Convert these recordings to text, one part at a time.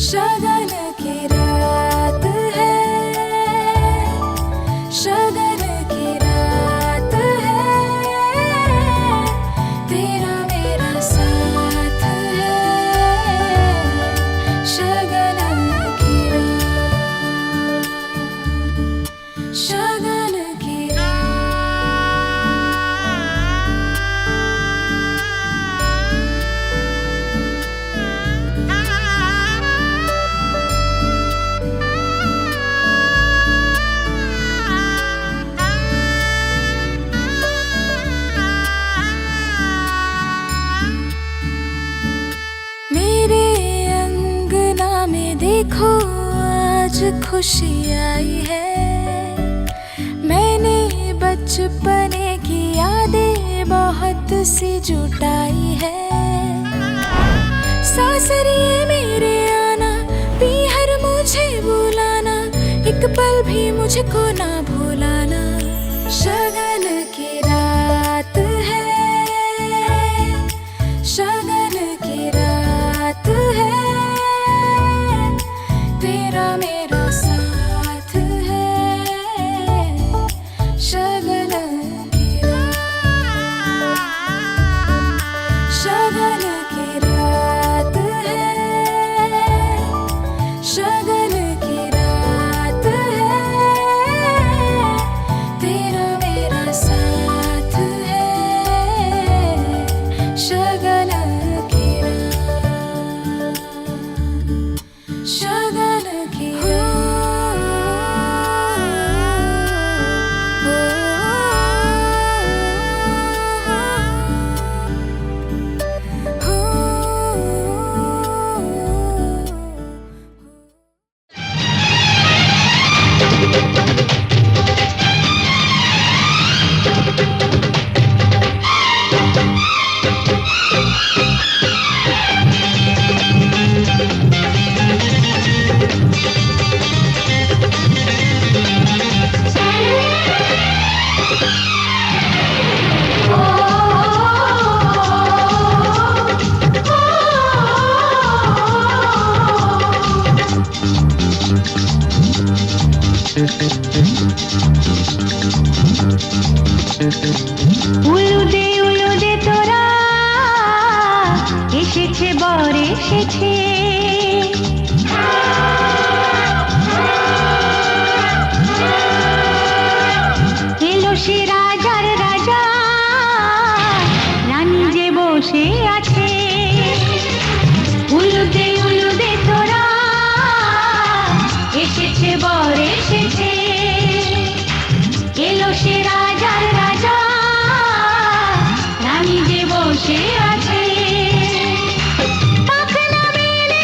शगन की रात है, शगन की रात है, तेरा मेरा साथ है, शगन की रात, शगन की देखो आज खुशी आई है, मैंने बचपने की यादें बहुत सी जुटाई है। सासरिए मेरे आना, पीहर मुझे बुलाना, एक पल भी मुझको ना भुलाना। शगन की रात है, शगन की रात है, तेरा मेरा साथ है, शगन की रात, शगन की रात है, शगन की रात है, तेरा मेरा साथ है, शगन की रात, शगन की উলুদে তোরা এসেছে বর এসেছে, এলো সে রাজার রাজা, রানী যে বসে আছে। উলুদে তোরা এসেছে বর এসেছে, এলো সে রাজার রাজা, রানী যে বসে আছে। পাখনা মেলে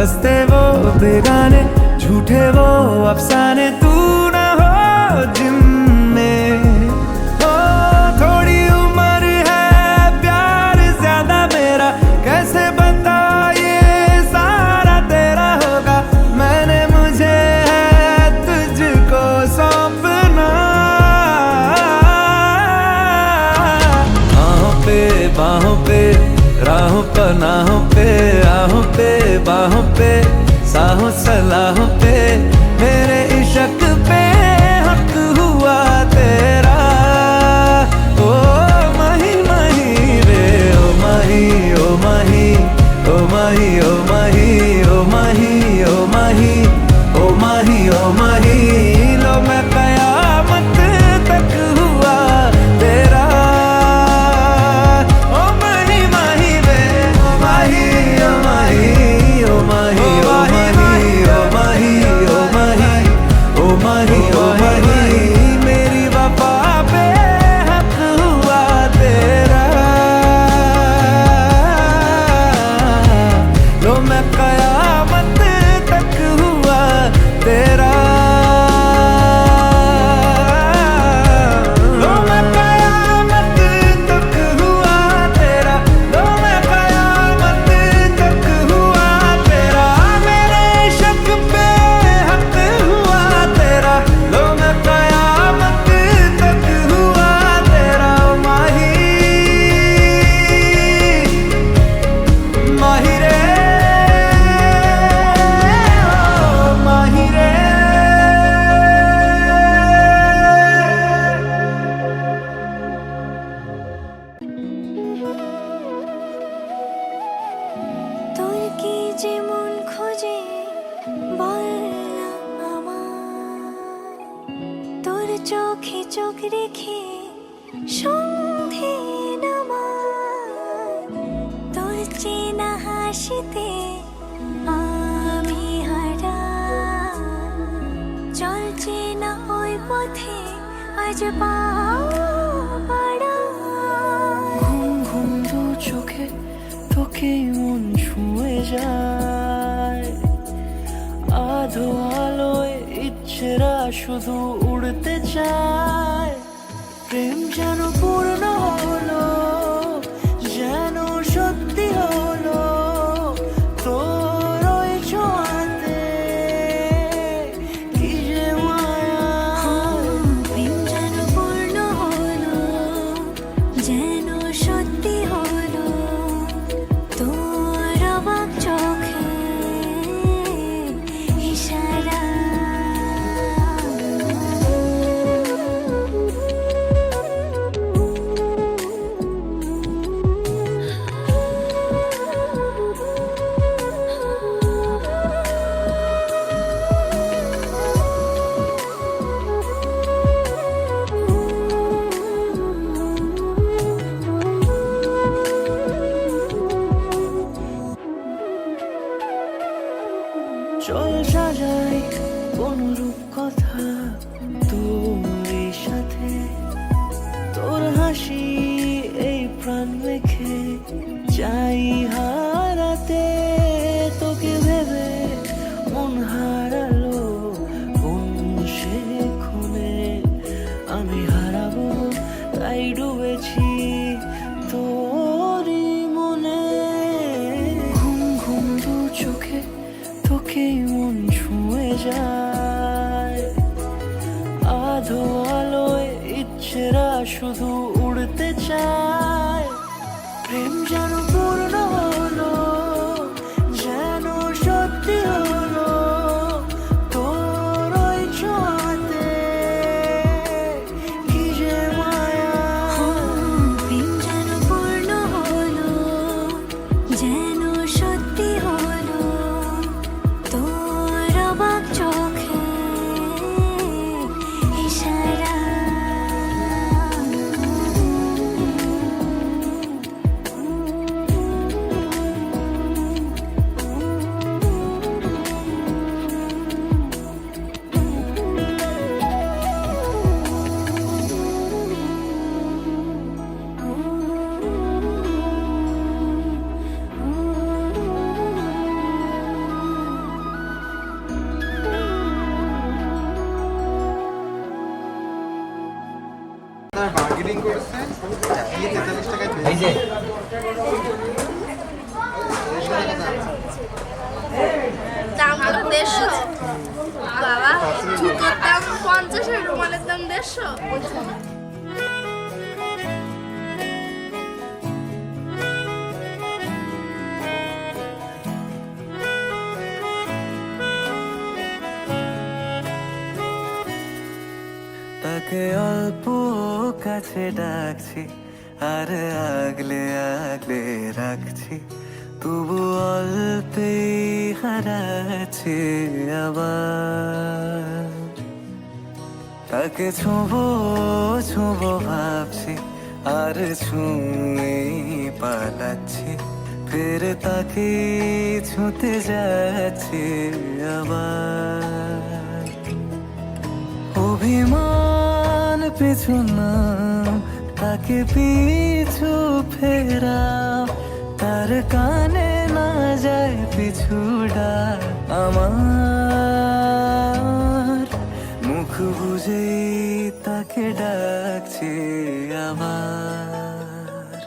हंसते वो बेगाने झूठे वो अफसाने तू ना हो जिनमें हो थोड़ी उम्र है प्यार ज्यादा मेरा कैसे बता ये सारा तेरा होगा मैंने मुझे है तुझको सौंपना बाहों पे राहों पनाहों पे आहों पे बाहों पे साहों सलाहों पे मेरे इश्क पे हक हुआ तेरा ओ माही माही रे ओ माही ओ माही ओ माही ओ माही ओ माही ओ माही ओ माही ओ माही लो मैं कयामत तक हुआ तेरा मेरी वफा पे हक हुआ तेरा लो मैं कयामत तक हुआ तेरा लो मैं कयामत तक हुआ तेरा लो मैं कयामत तक हुआ तेरा मेरे इश्क पे हक हुआ तेरा लो मैं कयामत तक हुआ तेरा माही माही रे ओ माही रे তোর কি যে মন খোঁজে বল না আমার তোর চোখে চোখ রেখে সন্ধে নামার তোর চেনা হাসিতে আমি হারা চল চেনা ওই পথে আজ পাও পাড়া ঘুম ঘুম দু চোখে তোকে মন ছুঁয়ে যায় আধো আলোয় ইচ্ছেরা শুধু উড়তে চায় প্রেম যেন পূর্ণ হলো যেন সত্যি হলো তোর ওই ছোঁয়াতে কি যে মায়া প্রেম যেন পূর্ণ হলো যেন সত্যি হলো তোর অবাক চোখে ইশারা চল সাজাই কোন রূপ কথা তোর সাথে তোর হাসি এই প্রাণ রেখে চাই হারাতে তোকে ভেবে মন হারালো কোন সে খুনে আমি হারাবো তাই ডুবেছি তোরই মনে ঘুম ঘুম দু চোখে তোকে মন ছুঁয়ে যায় আধো আলোয় ইচ্ছেরা শুধু উড়তে চায় প্রেম যেন পূর্ণ হলো যেন সত্যি হলো তোর ওই ছোঁয়াতে কি যে মায়া প্রেম যেন পূর্ণ হলো যেন সত্যি হলো তোর অবাক চোখে ইশারা এই যে দাম হলো 150 বাবা জুতোর দাম 50 আর রুমালের দাম 150 তাকে অল্প কাছে ডাকছি আর আগলে আগলে রাখছি, তবু অল্পে হারাচ্ছি আবার। তাকে ছোঁবো ছোঁবো ভাবছি আর ছুঁয়ে পালাচ্ছি, ফের তাকে ছুঁতে যাচ্ছি আবার। অভিমান পিছু না, তাকে পিছু ফেরাও, তার কানে না যায় পিছু ডাক আমার। মুখ বুঝে তাকে ডাকছি আবার।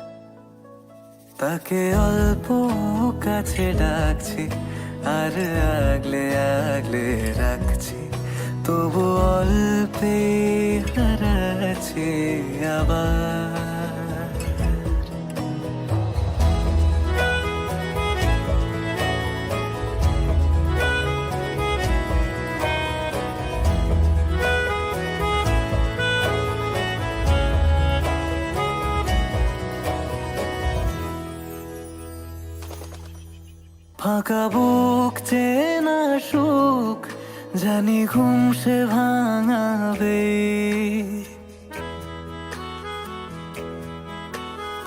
তাকে অল্প কাছে ডাকছি আর আগলে আগলে রাখছি, তবু অল্পে হারাচ্ছি আবার। ফাঁকা বুক চেনা সুখ জানি ঘুম সে ভাঙাবে,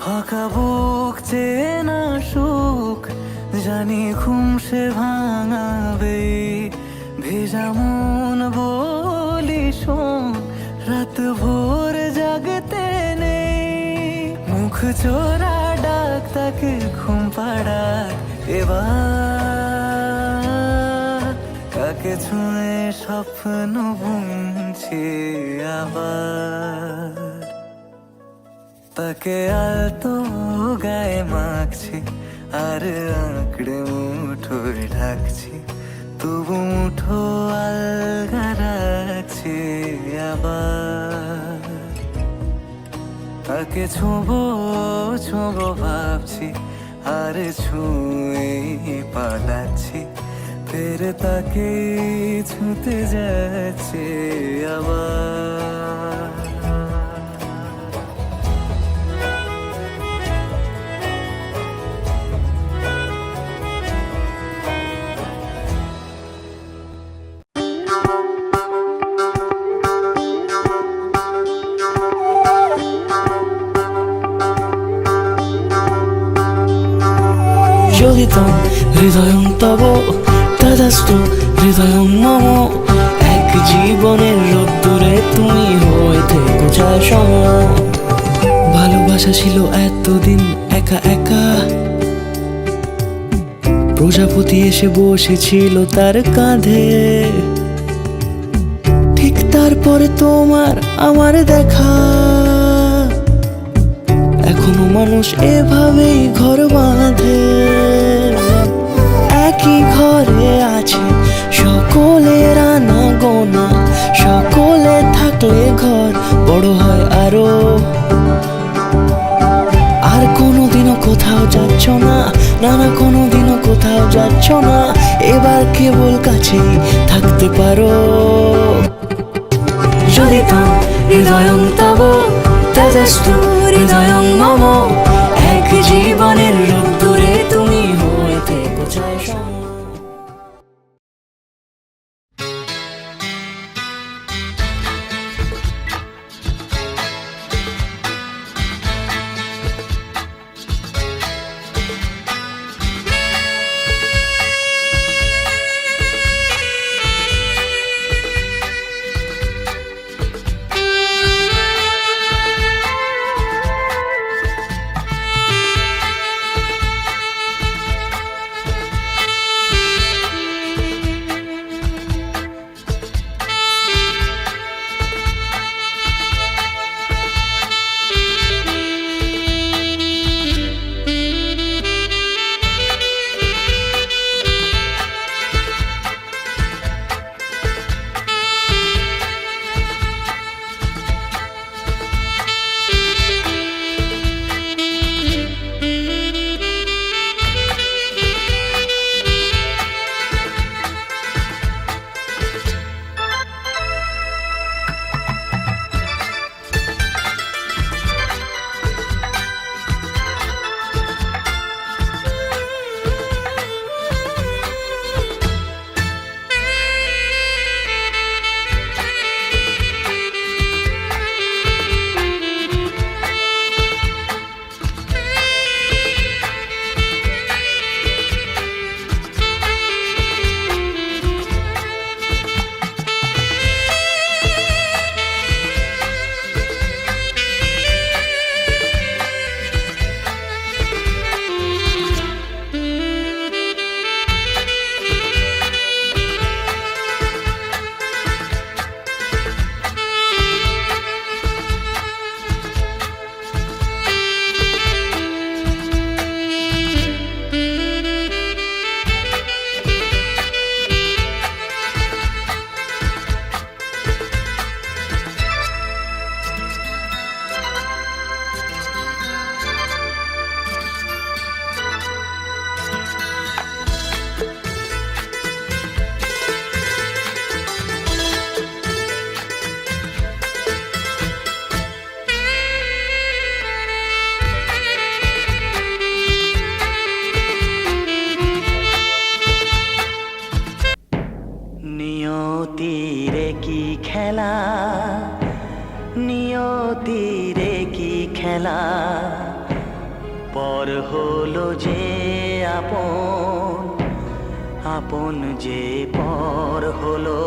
ফাঁকা বুক চেনা সুখ জানি ঘুম সে ভাঙাবে। ভেজা মন বলি শোন, রাত ভোর জাগতে নেই, মুখ চোরা ডাক তাকে ঘুম পাড়াক এবার। তাকে ছুঁয়ে স্বপ্ন বুনছি আবার। তাকে আলতো গায়ে মাখছি আর আঁকড়ে মুঠোয় ঢাকছি, তবু মুঠো আলগা রাখছি আবার। তাকে ছোঁবো ছোঁবো ভাবছি আর ছুঁয়ে পালাচ্ছি, ফের তাকে ছুঁতে যাচ্ছে আবার। যোগিতম হৃদয়ং তব তদাস্তু হৃদয়ং মম। এক জীবনের রোদ্দুরে তুমি হয়ে থেকো যায় সম। ভালোবাসা ছিল এতদিন একা একা, প্রজাপতি এসে বসেছিল তার কাঁধে। ঠিক তারপরে তোমার আমার দেখা, এখনো মানুষ এভাবেই ঘর বাঁধে। একই ঘরে আছে সকলের আনা গোনা, সকলে থাকলে ঘর বড় হয় আরো। আর কোনোদিনও কোথাও যাচ্ছ না, না না কোনোদিনও কোথাও যাচ্ছ না, এবার কেবল কাছেই থাকতে পারো। যদি তো হৃদয়ং তব তদাস্তু হৃদয়ং মম। এক জীবনের রোদ্দুরে তুমি হয়ে থেকো যায় সম। খেলা, নিয়তির কি খেলা, পর হলো যে আপন, আপন যে পর হলো।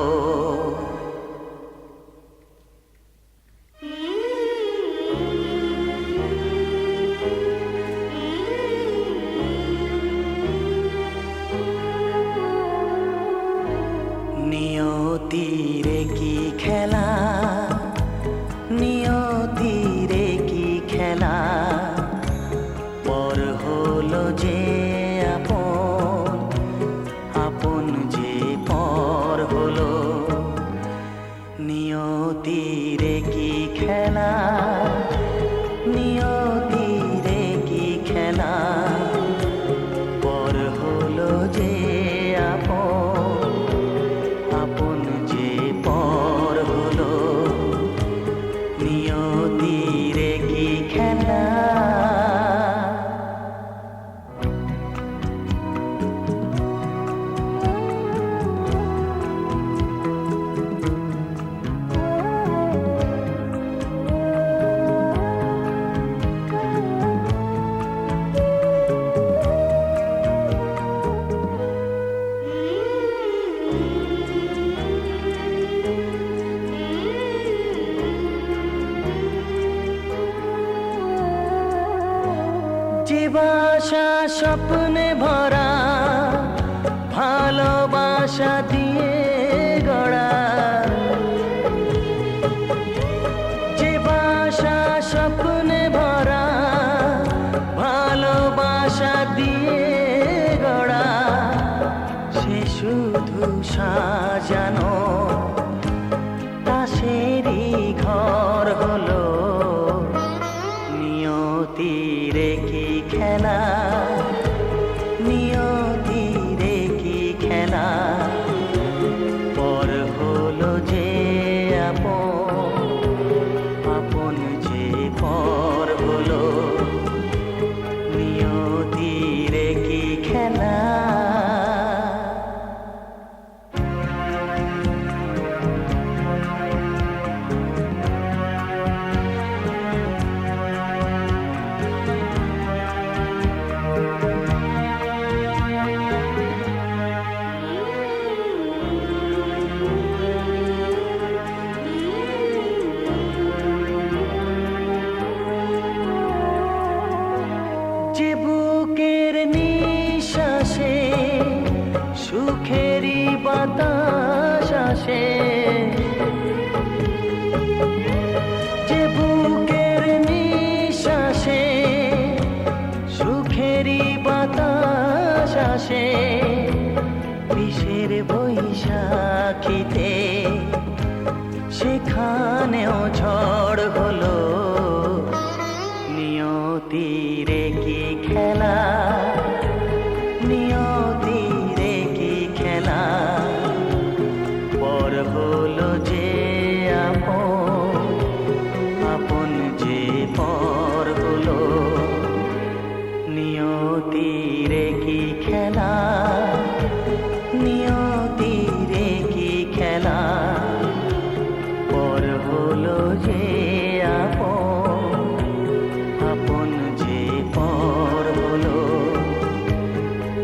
নিয়তির কি খেলা, নিয়তির কি খেলা, পর হলো যে আপন, আপন যে পর হলো। নিয়তির কি খেলা, নিয়তির কি খেলা, পর হলো যে আপন, আপন যে পর হলো। নিয়তির কি খেলা। যে বাসা স্বপ্নে ভরা, ভালোবাসা দিয়ে গড়া, যে বাসা স্বপ্নে ভরা, ভালোবাসা দিয়ে গড়া, সে শুধু সাজানো তাসেরই ঘর হলো। নিয়তির কি খেলা, নিয়তির কি খেলা, পর হলো যে আপন, আপন যে পর হলো। নিয়তির কি খেলা। যে বুকের নিঃশ্বাসে সুখেরই বাতাস আসে, যে বুকের নিঃশ্বাসে সুখেরই বাতাস আসে, বিষের বৈশাখীতে সেখানেও ঝড় হলো। নিয়তির কি খেলা, নিয়তির কি খেলা, পর হলো যে আপন, আপন যে পর হলো। নিয়তির কি খেলা, নিয়তির কি খেলা, পর হলো যে আপন, আপন যে পর হলো।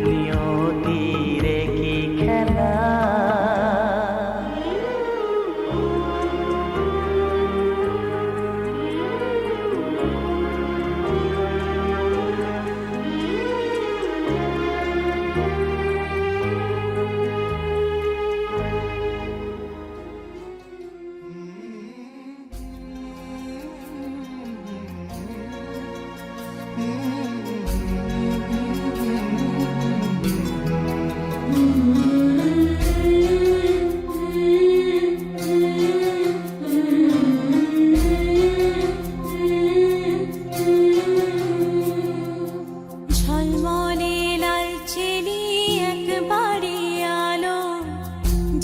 নিয়তির কি খেলা। ঝলমলে লালচেলি একবারে আলো,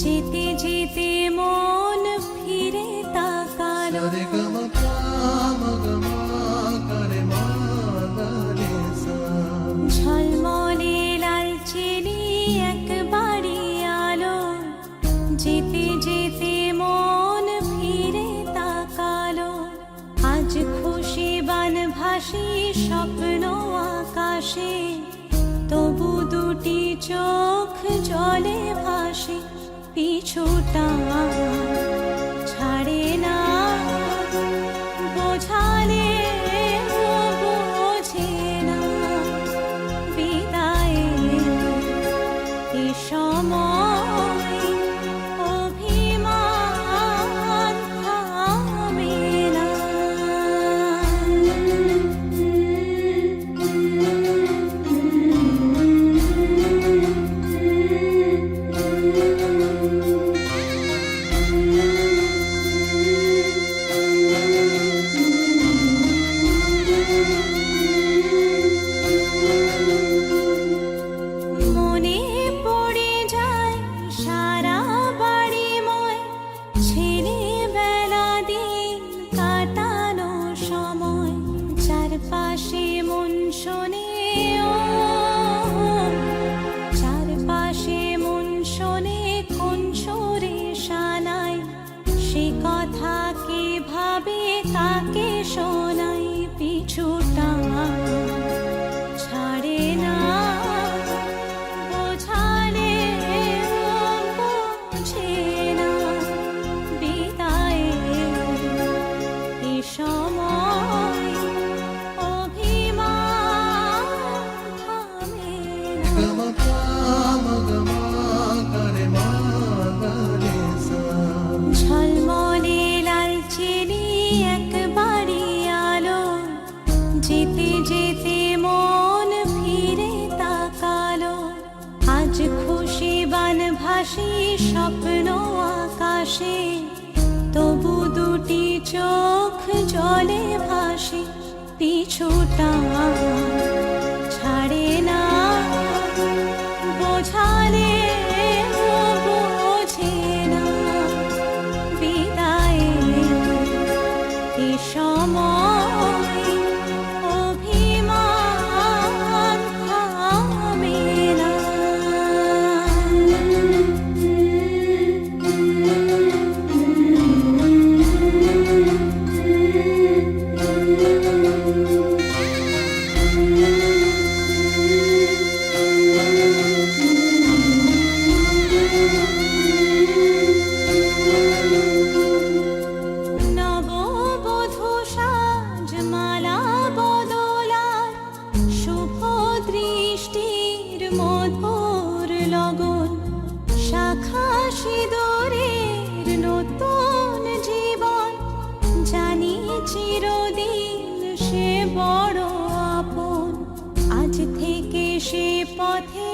যেতে যেতে মন ফিরে তাকালো। ঝলমলে লালচেলি একবারে আলো, যেতে যেতে মন পাশে, তবু দুটি চোখ জলে ভাসে, পিছুটা ছাড়ে না, বোঝালে বোঝে না, বিদায়ের এ সময় অভিমান থামে না। মনে পড়ে যায় সারা বাড়িময় ছেলেবেলা দিন কাটানো সময়, চারপাশে মন শোনে ও, চারপাশে মন শোনে কোন সুরে শানায়, সে কথা কে ভাবে কাকে শোনাই, পিছুটা ছাড়ে না, বোঝালে বোঝে না, বিদায়ের এ সময় অভিমান থামে না। ঝলমলে লালচেলি একবারই আলো, যেতে যেতে মন ফিরে তাকালো, আজ খুশি বান ভাসি স্বপ্ন আকাশে, তবু দুটি চোখ জলে ভাসে, পিছুটা ছাড়ে না, বোঝালে বোঝে না, বিদায়ের এ সময় অভিমান থামে না। নববধূ সাজমালা বদলার শুভ দৃষ্টির মধুর লগন, শাখা সিঁদুরের নতুন জীবন, জানি চিরদিন সে বড় আপন, আজ থেকে সে পথে